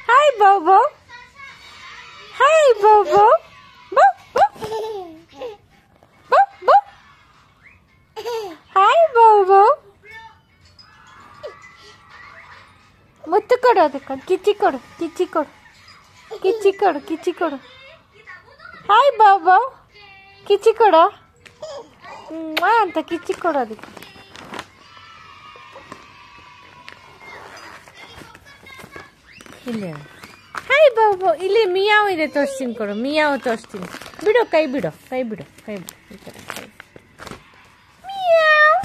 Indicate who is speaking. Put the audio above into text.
Speaker 1: hi Babu hi Babu hi Babu ಮುತ್ತು ಕೊಡು ಅದಕ್ಕೆ ಕಿಚ್ಚಿ ಕೊಡು ಕಿಚ್ಚಿ ಕೊಡು ಕಿಚ್ಚಿ ಕೊಡು ಕಿಚ್ಚಿ ಕೊಡು ಹಾಯ್ ಬಾಬು ಕಿಚ್ಚಿ ಕೊಡು ಅಂತ ಕಿಚ್ಚಿ ಕೊಡು ಅದಕ್ಕೆ ಇಲ್ಲಿ ಹಾಯ್ ಬಾಬು ಇಲ್ಲಿ ಮಿಯಾವ್ ಇದೆ ತೋರಿಸ್ತೀನಿ ಕೊಡು ಮಿಯಾವ್ ತೋರಿಸ್ತೀನಿ ಬಿಡು ಕೈ ಬಿಡು ಕೈ ಬಿಡು ಕೈ ಬಿಡು ಈ ಕಡೆ ಕೈ ಮಿಯಾವ್